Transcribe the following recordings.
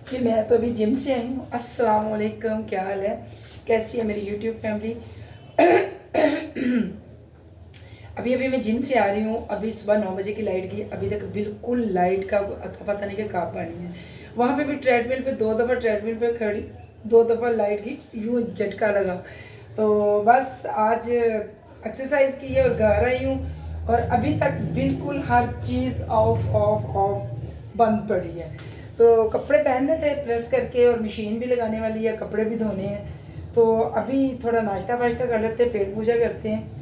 कि मैं तो अभी जिम से आई हूँ। अस्सलाम वालेकुम, क्या हाल है, कैसी है मेरी यूट्यूब फैमिली। अभी अभी मैं जिम से आ रही हूँ। अभी सुबह 9 बजे की लाइट गई, अभी तक बिल्कुल लाइट का पता नहीं कि कब पानी है। वहाँ पे भी ट्रेडमिल पे 2 दफ़ा ट्रेडमिल पे खड़ी, 2 दफ़ा लाइट गई, यूँ झटका लगा। तो बस आज एक्सरसाइज की है और घर आई हूँ और अभी तक बिल्कुल हर चीज़ ऑफ ऑफ ऑफ बंद पड़ी है। तो कपड़े पहनने थे प्रेस करके और मशीन भी लगाने वाली है, कपड़े भी धोने हैं। तो अभी थोड़ा नाश्ता वाश्ता कर लेते हैं, पेट पूजा करते हैं।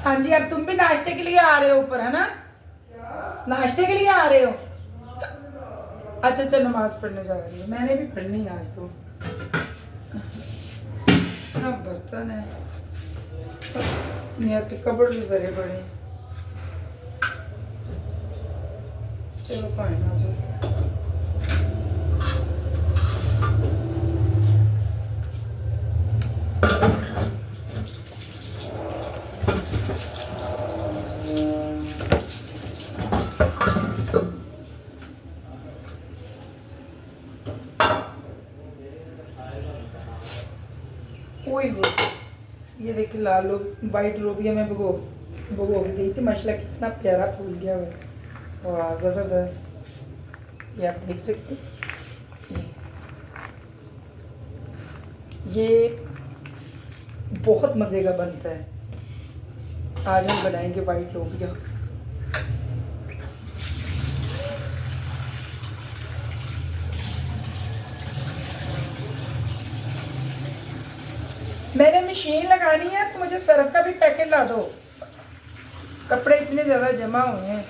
हाँ जी, अब तुम भी नाश्ते के लिए आ रहे हो ऊपर, है ना? नाश्ते के लिए आ रहे हो? अच्छा अच्छा, नमाज पढ़ने जा रही हो। मैंने भी पढ़नी है आज तो। इतना बर्तन है, यहाँ के कपड़ भी भरे पड़े हैं। चलो पानी आ जाओ। ओए हो, ये देखिए लाल वाइट लोबिया में भिगो भिगो के गई थी। माशाल्लाह कितना प्यारा फूल गया हुआ, वाह ज़बरदस्त। ये आप देख सकते हैं, ये बहुत मज़े का बनता है। आज हम बनाएंगे वाइट लोबिया। मैंने मशीन लगानी है तो मुझे सर्फ का भी पैकेट ला दो, कपड़े इतने ज़्यादा जमा हुए हैं।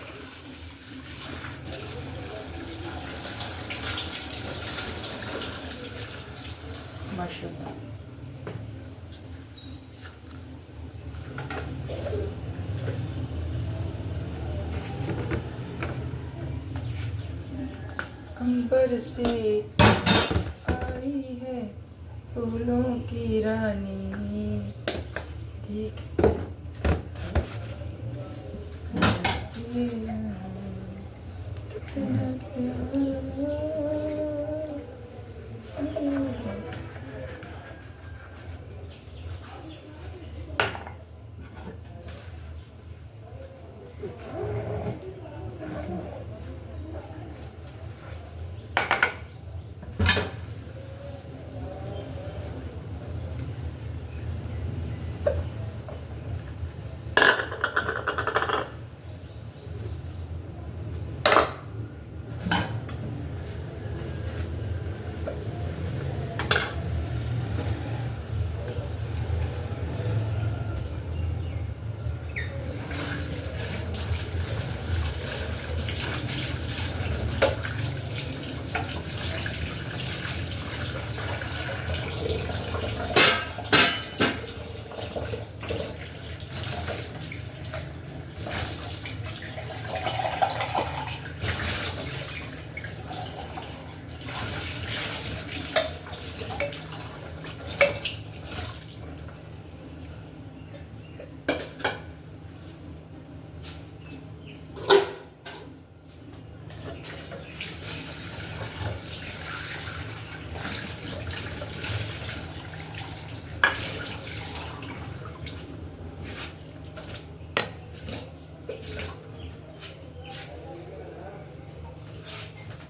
माशाल्लाह अंबर से आई है फूलों की रानी, देख कितना प्यारा।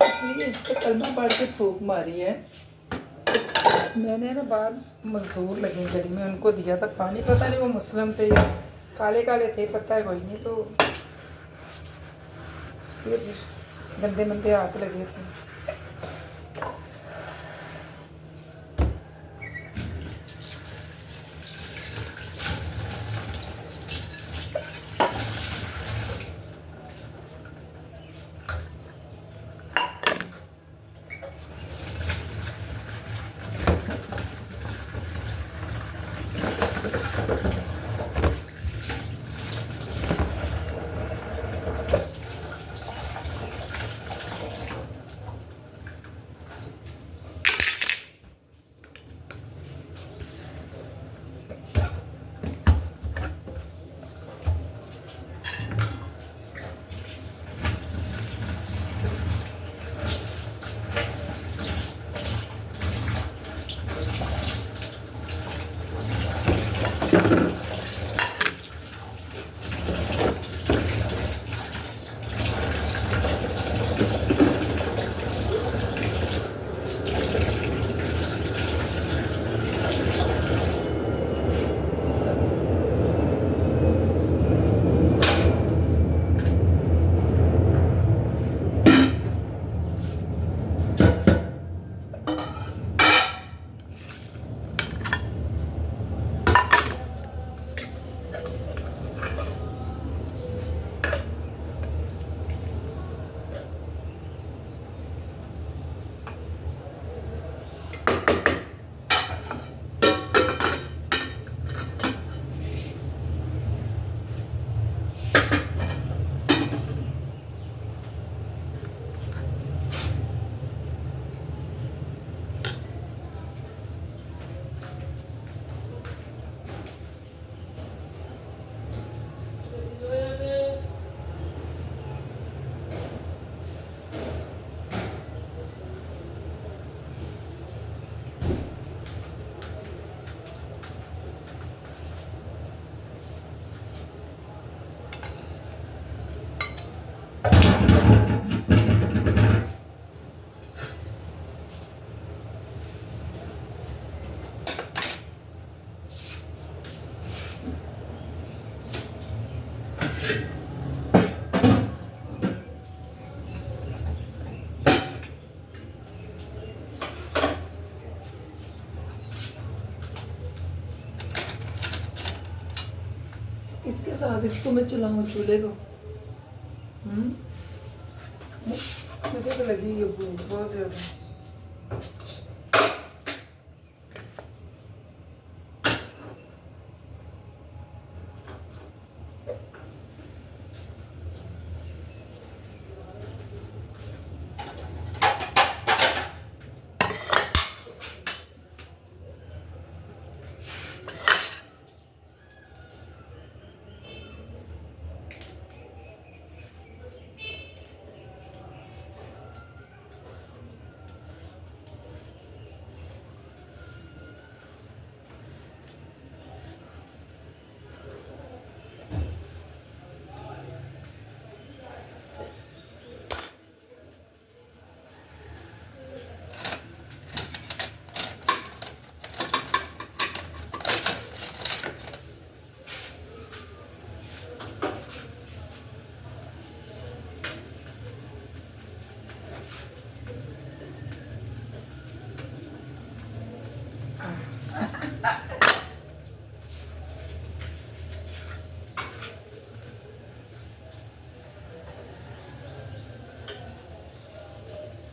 इसलिए इस पर कलमा पढ़ के फूक मारी है। मैंने ना बाहर मजदूर लगे गली में, उनको दिया था पानी, पता नहीं वो मुस्लिम थे या काले काले थे, पता है कोई नहीं, तो इसलिए फिर गंदे मंदे हाथ लगे थे। इसके साथ इसको मैं चलाऊं चूल्हे को? हम्म, मुझे तो लगी ये भूख बहुत ज़्यादा।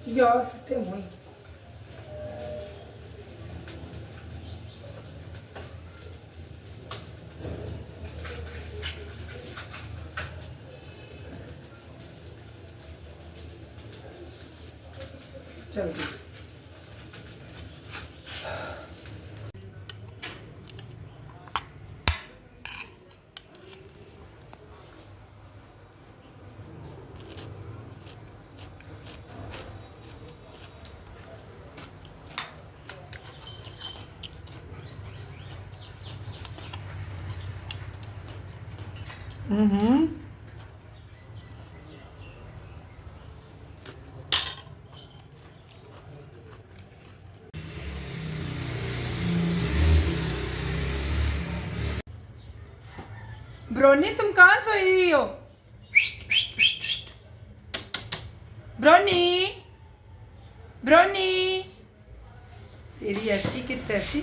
यार कितने हुई चल हम्म। ब्रोनी तुम कहाँ सोई हुई हो? ब्रोनी, ब्रोनी, तेरी ऐसी कि तैसी,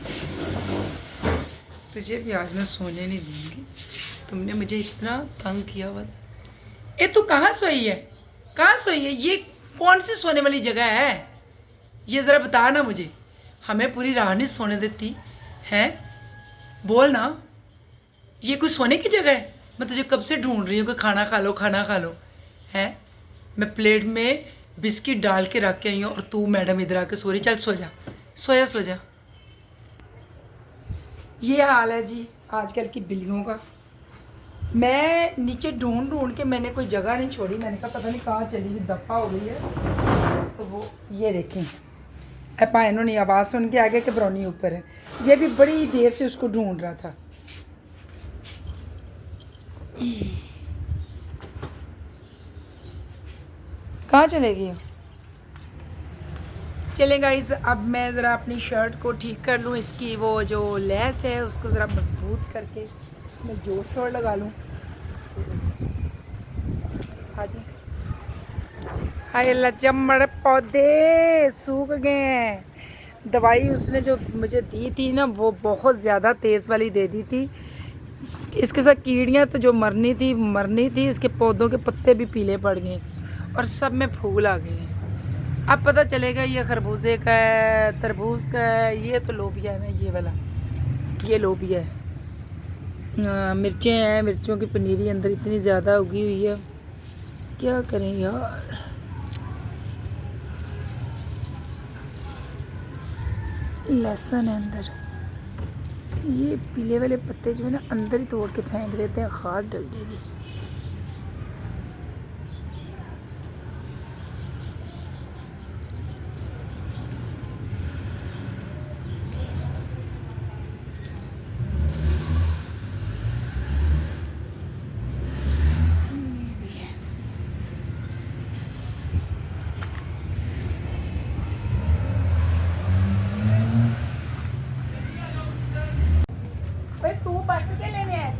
तुझे भी आज मैं सोने नहीं दूंगी। तुमने मुझे इतना तंग किया हुआ था। ए तू कहाँ सोई है? कहाँ सोई है? ये कौन सी सोने वाली जगह है? ये ज़रा बता ना मुझे। हमें पूरी रात नहीं सोने देती है। बोल ना, ये कोई सोने की जगह है? मैं तुझे कब से ढूंढ रही हूँ कि खाना खा लो, खाना खा लो। है, मैं प्लेट में बिस्किट डाल के रख के आई हूँ और तू मैडम इधर आके सो रही। चल सो जा, सो जा, सो जा। ये हाल है जी आजकल की बिल्लियों का। मैं नीचे ढूंढ ढूंढ के मैंने कोई जगह नहीं छोड़ी। मैंने कहा पता नहीं कहाँ चली गई, दफ़ा हो गई है। तो वो ये देखें, अपा इन्होंने आवाज़ सुन के आगे कि ब्राउनी ऊपर है। ये भी बड़ी देर से उसको ढूंढ रहा था। कहाँ चले गए? चले गाइस, अब मैं ज़रा अपनी शर्ट को ठीक कर लूँ। इसकी वो जो लेस है उसको ज़रा मजबूत करके उसमें जोड़ शोर लगा लूँ। हाँ जी, हाय अल्लाह, चमड़ पौधे सूख गए हैं। दवाई उसने जो मुझे दी थी ना, वो बहुत ज़्यादा तेज़ वाली दे दी थी। इसके साथ कीड़ियाँ तो जो मरनी थी। इसके पौधों के पत्ते भी पीले पड़ गए और सब में फूल आ गए हैं। अब पता चलेगा ये खरबूजे का है, तरबूज का है। ये तो लोबिया है ना, ये वाला, ये लोबिया है। मिर्चें हैं, मिर्चों की पनीरी अंदर इतनी ज़्यादा उगी हुई है, क्या करें यार। लहसुन है अंदर। ये पीले वाले पत्ते जो है ना, अंदर ही तोड़ के फेंक देते हैं, खाद डल जाएगी। तू पट के लेने आए।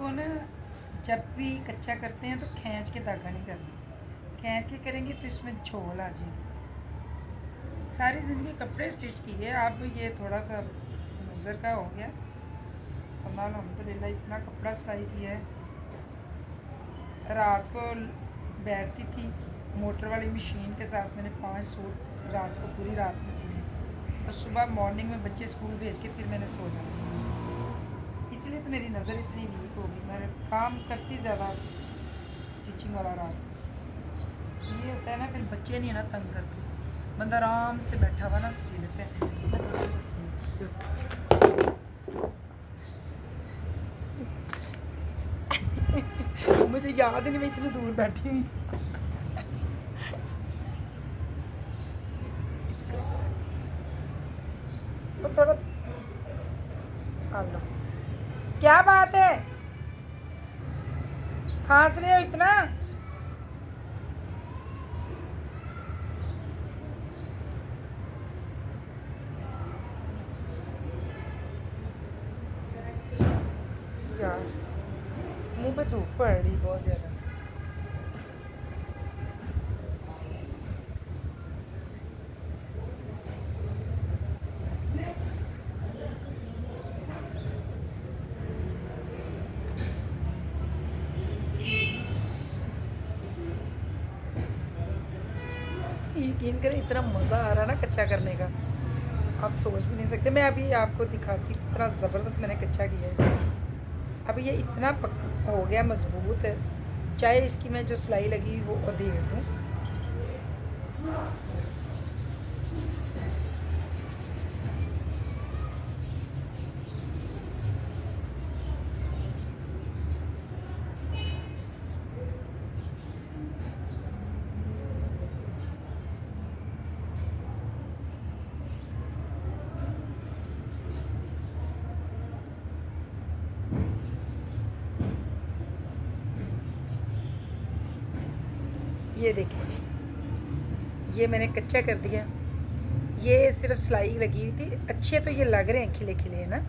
इसको ना जब भी कच्चा करते हैं तो खींच के धागा नहीं करना, खींच के करेंगे तो इसमें झोल आ जाएगी। सारी ज़िंदगी कपड़े स्टिच किए, अब ये थोड़ा सा नज़र का हो गया। अल्लाह अल्हम्दुलिल्लाह इतना कपड़ा सिलाई किया है। रात को बैठती थी मोटर वाली मशीन के साथ, मैंने 5 सूट रात को पूरी रात में सिले और सुबह मॉर्निंग में बच्चे स्कूल भेज के फिर मैंने सो जाना। इसलिए तो मेरी नज़र इतनी वीक होगी। मैं काम करती ज़्यादा स्टिचिंग वाला रात ये होता है ना, फिर बच्चे नहीं है ना तंग करते, बंदा आराम से बैठा हुआ ना सी लेते हैं। मैं थोड़ा मुझे याद ही नहीं मैं इतनी दूर बैठी हुई। तो थोड़ा लो, क्या बात है, खांस रहे हो इतना? यार मुंह पे धूप पड़ रही बहुत ज़्यादा। यकीन करें इतना मज़ा आ रहा ना कच्चा करने का, आप सोच भी नहीं सकते। मैं अभी आपको दिखाती हूँ कितना ज़बरदस्त मैंने कच्चा किया है इसको। अभी ये इतना हो गया मजबूत है, चाहे इसकी मैं जो सिलाई लगी वो अधेड़ दूँ। ये देखिए जी, ये मैंने कच्चा कर दिया। ये सिर्फ सिलाई लगी हुई थी, अच्छे तो ये लग रहे हैं खिले खिले है ना,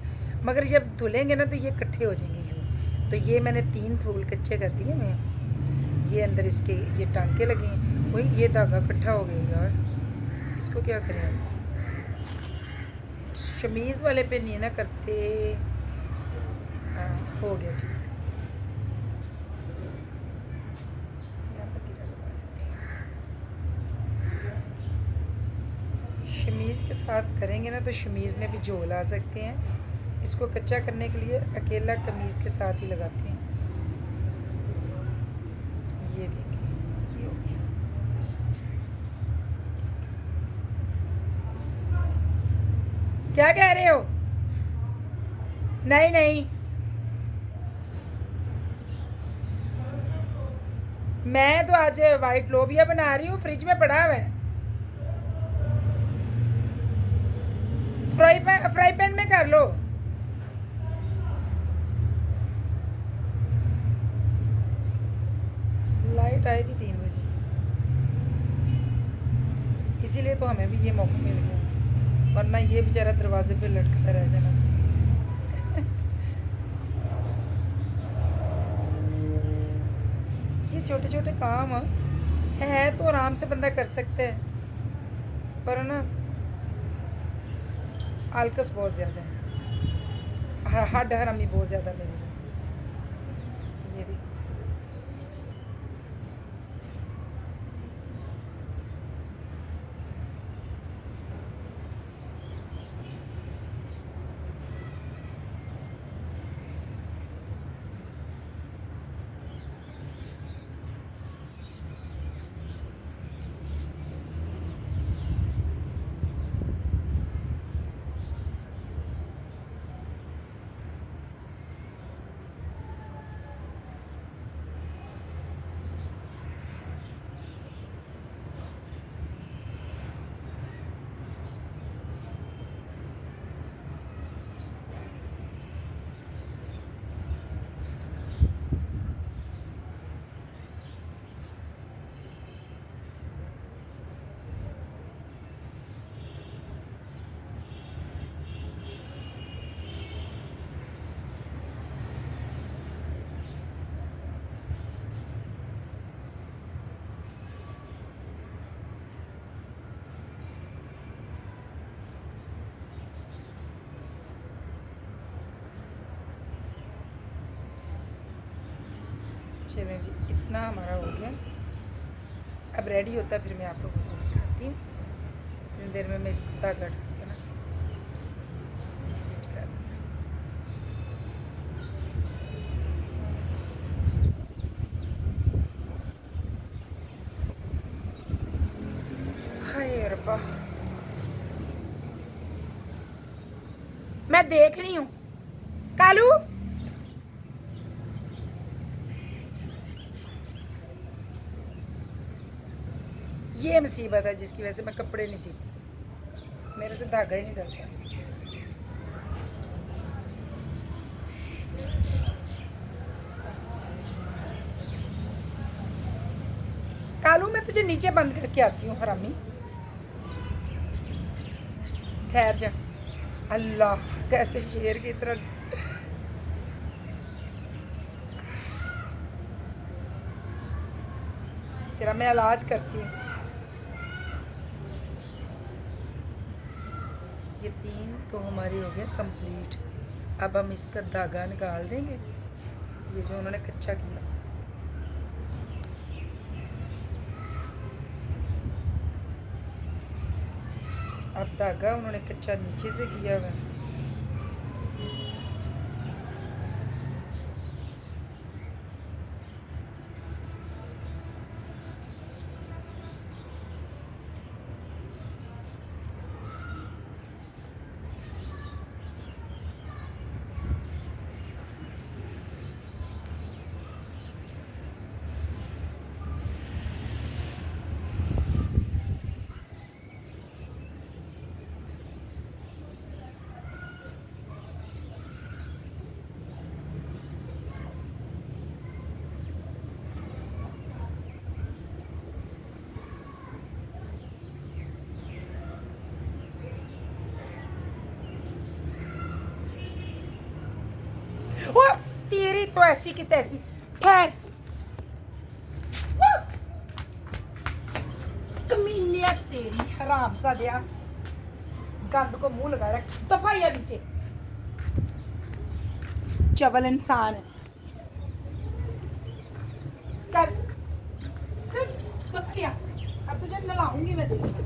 मगर जब धुलेंगे ना तो ये इकट्ठे हो जाएंगे यूँ। तो ये मैंने 3 फूल कच्चे कर दिए मैं। ये अंदर इसके ये टांके लगे हैं, वही ये धागा इकट्ठा हो गया यार, इसको क्या करें हम? शमीज़ वाले पे नहीं ना करते। हाँ हो गया ठीक। शमीज़ के साथ करेंगे ना तो शमीज़ में भी झोल आ सकते हैं। इसको कच्चा करने के लिए अकेला कमीज़ के साथ ही लगाते हैं। ये देखिए ये हो गया। क्या कह रहे हो? नहीं नहीं, मैं तो आज वाइट लोबिया बना रही हूँ, फ्रिज में पड़ा हुआ है। फ्राई पैन में कर लो। लाइट आएगी 3 बजे, इसीलिए तो हमें भी ये मौका मिल गया, वरना ये बेचारा दरवाजे पे लटकता रह जाना। ये छोटे छोटे काम है तो आराम से बंदा कर सकता है, पर ना आलकस बहुत ज़्यादा है, हड हरामी बहुत ज़्यादा मेरे में। ये देखो चलें जी, इतना हमारा हो गया। अब रेडी होता है फिर मैं आप लोगों को दिखाती हूँ। इतनी देर में मैं इसको धागा डाल के ना स्टिच कर दूँगी। हाय रब्बा, मैं देख रही हूँ कालू। ये मुसीबत है जिसकी वजह से मैं कपड़े नहीं सीती, मेरे से धागा ही नहीं डरता। कालू मैं तुझे नीचे बंद करके आती हूँ हरामी, ठहर जा। अल्लाह कैसे शेर की तरह। तेरा मैं इलाज करती हूँ। ये 3 तो हमारी हो गया कंप्लीट। अब हम इसका धागा निकाल देंगे, ये जो उन्होंने कच्चा किया। अब धागा उन्होंने कच्चा नीचे से किया हुआ है। ओ, तेरी तो ऐसी की तैसी। ठहर, कमीनिया तेरी हराम सा दिया, गंद को मुंह लगा रख। दफा या नीचे, चवल इंसान है। चल दफा या, अब तुझे नलाऊंगी मैं तेरी।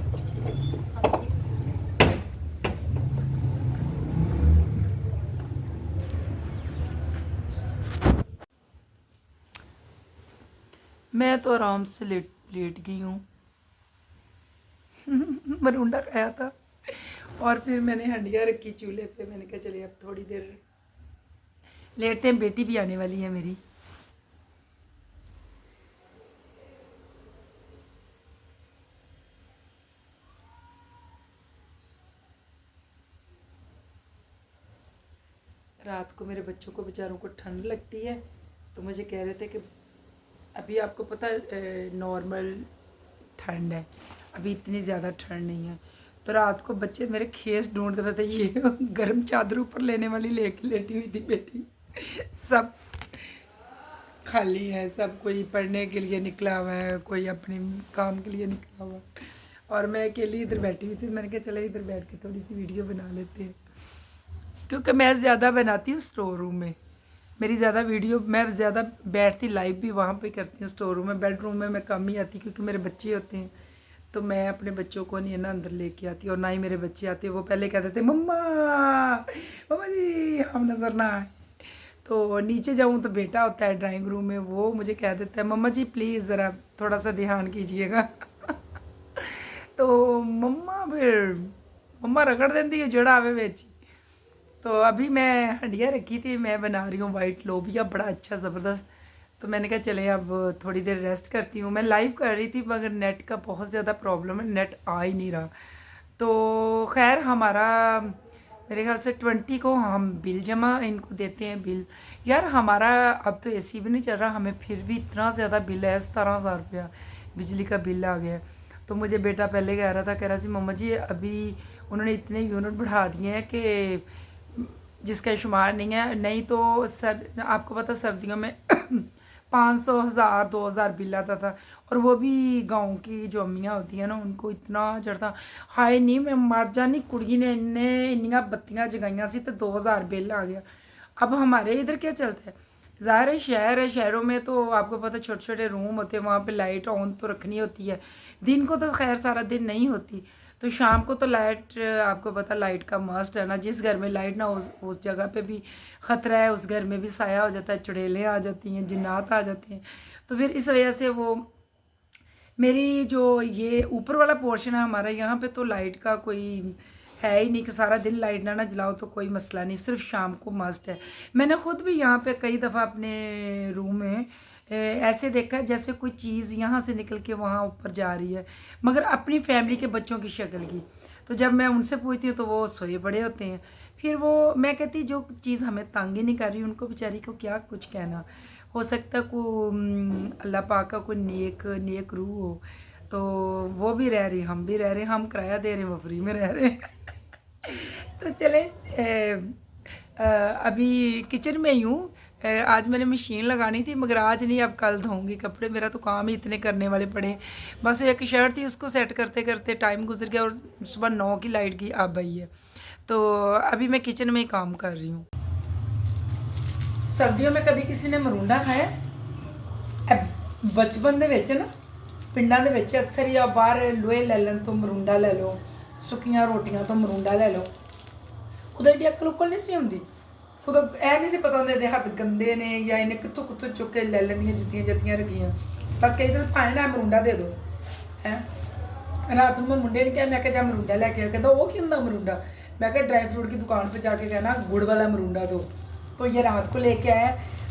मैं तो आराम से लेट लेट गई हूँ। मरूंडा खाया था और फिर मैंने हंडिया रखी चूल्हे पे। मैंने कहा चलिए अब थोड़ी देर लेटते हैं, बेटी भी आने वाली है मेरी। रात को मेरे बच्चों को बेचारों को ठंड लगती है, तो मुझे कह रहे थे कि अभी आपको पता है नॉर्मल ठंड है, अभी इतनी ज़्यादा ठंड नहीं है। तो रात को बच्चे मेरे खेस ढूंढते पता ये गर्म चादर ऊपर लेने वाली लेके लेटी हुई थी बेटी। सब खाली है, सब कोई पढ़ने के लिए निकला हुआ है, कोई अपने काम के लिए निकला हुआ है, और मैं अकेली इधर बैठी हुई थी। मैंने कहा चलो इधर बैठ के थोड़ी सी वीडियो बना लेते हैं, क्योंकि मैं ज़्यादा बनाती हूँ स्टोर रूम में। मेरी ज़्यादा वीडियो, मैं ज़्यादा बैठती लाइव भी वहाँ पे करती हूँ स्टोर रूम में। बेडरूम में मैं कम ही आती क्योंकि मेरे बच्चे होते हैं, तो मैं अपने बच्चों को नहीं है ना अंदर लेके आती, और ना ही मेरे बच्चे आते। वो पहले कहते थे मम्मा मम्मा जी हम नज़र ना आए। तो नीचे जाऊँ तो बेटा होता है ड्राइंग रूम में, वो मुझे कह देता है मम्मा जी प्लीज़ ज़रा थोड़ा सा ध्यान कीजिएगा। तो मम्मा फिर मम्मा रगड़ देती है जड़ा आवे बेच। तो अभी मैं हंडिया रखी थी, मैं बना रही हूँ वाइट लोबिया, बड़ा अच्छा ज़बरदस्त। तो मैंने कहा चले अब थोड़ी देर रेस्ट करती हूँ। मैं लाइव कर रही थी मगर नेट का बहुत ज़्यादा प्रॉब्लम है, नेट आ ही नहीं रहा। तो खैर हमारा मेरे ख्याल से 20 को हम बिल जमा इनको देते हैं बिल। यार हमारा अब तो एसी भी नहीं चल रहा, हमें फिर भी इतना ज़्यादा बिल है, 17,000 रुपया बिजली का बिल आ गया। तो मुझे बेटा पहले कह रहा था, कह रहा सी मम्मा जी अभी उन्होंने इतने यूनिट बढ़ा दिए हैं कि जिसका शुमार नहीं है, नहीं तो सर आपको पता सर्दियों में 500 हज़ार 2,000 बिल आता था, और वो भी गांव की जो अम्मियाँ होती हैं ना उनको इतना चढ़ता। हाय नहीं मैं मर जानी, कुड़ी ने इन्ने इन्नियां बत्तियां जगाइयां सी तो 2,000 बिल आ गया। अब हमारे इधर क्या चलता है, ज़ाहिर है शहर है, शहरों में तो आपको पता है छोटे-छोटे रूम होते हैं, वहाँ पे लाइट ऑन तो रखनी होती है। दिन को तो ख़ैर सारा दिन नहीं होती, तो शाम को तो लाइट आपको पता लाइट का मस्ट है ना, जिस घर में लाइट ना हो उस जगह पे भी ख़तरा है, उस घर में भी साया हो जाता है, चुड़ैलें आ जाती हैं, जिन्नात आ जाते हैं। तो फिर इस वजह से वो मेरी जो ये ऊपर वाला पोर्शन है हमारा, यहाँ पे तो लाइट का कोई है ही नहीं कि सारा दिन लाइट ना जलाओ तो कोई मसला नहीं, सिर्फ शाम को मस्ट है। मैंने खुद भी यहाँ पे कई दफ़ा अपने रूम में ऐसे देखा है जैसे कोई चीज़ यहाँ से निकल के वहाँ ऊपर जा रही है, मगर अपनी फैमिली के बच्चों की शक्ल की। तो जब मैं उनसे पूछती हूँ तो वो सोए बड़े होते हैं। फिर वो मैं कहती जो चीज़ हमें तंग ही नहीं कर रही, उनको बेचारी को क्या कुछ कहना। हो सकता है को अल्लाह पाक का कोई नेक नेक रूह हो, तो वो भी रह रही, हम भी रह रहे हैं, हम किराया दे रहे हैं, वो फ्री में रह रहे हैं। तो चले अभी किचन में ही हूँ। आज मैंने मशीन लगानी थी मगर आज नहीं, अब कल धोऊंगी कपड़े, मेरा तो काम ही इतने करने वाले पड़े। बस एक शर्ट थी उसको सेट करते करते टाइम गुजर गया और सुबह 9 की लाइट की अब आई है। तो अभी मैं किचन में ही काम कर रही हूँ। सर्दियों में कभी किसी ने मरूंडा खाया? बचपन ਦੇ ਵਿੱਚ ਨਾ ਪਿੰਡਾਂ ਦੇ ਵਿੱਚ ਅਕਸਰ ਹੀ ਆ ਬਾਹਰ ਲੋਹੇ ਲੈ ਲੈਣ ਤੋਂ ਮਰੂੰਡਾ ਲੈ ਲਓ, ਸੁੱਕੀਆਂ ਰੋਟੀਆਂ ਤੋਂ ਮਰੂੰਡਾ ਲੈ ਲਓ। ਉਦੋਂ ਏਡੀ ਅਕਲ ਉਕਲ ਨਹੀਂ ਸੀ ਹੁੰਦੀ, ਉਦੋਂ ਇਹ ਨਹੀਂ ਸੀ ਪਤਾ ਹੁੰਦਾ ਇਹਦੇ ਹੱਥ ਗੰਦੇ ਨੇ ਜਾਂ ਇਹਨੇ ਕਿੱਥੋਂ ਕਿੱਥੋਂ ਚੁੱਕ ਕੇ ਲੈ ਲੈਂਦੀਆਂ ਜੁੱਤੀਆਂ ਜੱਤੀਆਂ ਰੱਖੀਆਂ। ਬਸ ਕਹੀ ਤਾਂ ਭਾਵੇਂ ਨਾ ਮਰੂੰਡਾ ਦੇ ਦਿਓ ਹੈ। ਰਾਤ ਨੂੰ ਮੈਂ ਮੁੰਡੇ ਨੇ ਕਿਹਾ, ਮੈਂ ਕਿਹਾ ਜਾ ਮਰੂੰਡਾ ਲੈ ਕੇ ਆ। ਕਹਿੰਦਾ ਉਹ ਕੀ ਹੁੰਦਾ ਮਰੂੰਡਾ? मैं क्या ड्राई फ्रूट की दुकान पे जाके कहना गुड़ वाला मरूंडा दो। तो ये रात को लेके आया,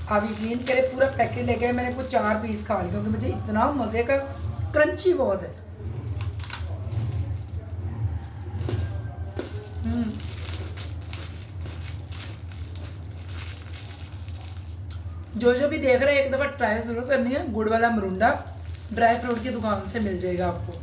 आप यकीन करे पूरा पैकेट लेके आया। मैंने कुछ 4 पीस खा लिए क्योंकि मुझे इतना मज़े का, क्रंची बहुत है। जो भी देख रहे हैं एक दफ़ा ट्राई ज़रूर करनी है। गुड़ वाला मरूंडा ड्राई फ्रूट की दुकान से मिल जाएगा आपको।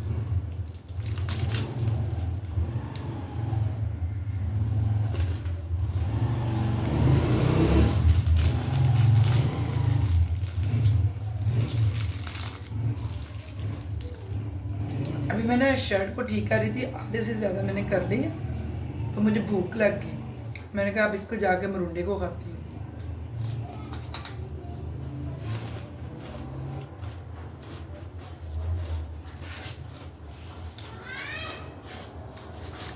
अभी मैंने शर्ट को ठीक कर रही थी, आधे से ज़्यादा मैंने कर ली है, तो मुझे भूख लग गई। मैंने कहा अब इसको जाके मरूंडे को खाती हूँ।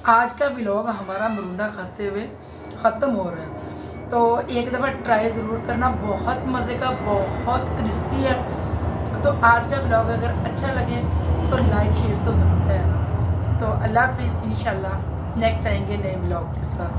आज का व्लॉग हमारा मरूंडा खाते हुए ख़त्म हो रहा है, तो एक दफ़ा ट्राई ज़रूर करना, बहुत मज़े का, बहुत क्रिस्पी है। तो आज का व्लॉग अगर अच्छा लगे तो लाइक शेयर तो बनता है ना। तो अल्लाह हाफिज़, इंशाल्लाह नेक्स्ट आएंगे नए व्लॉग के साथ।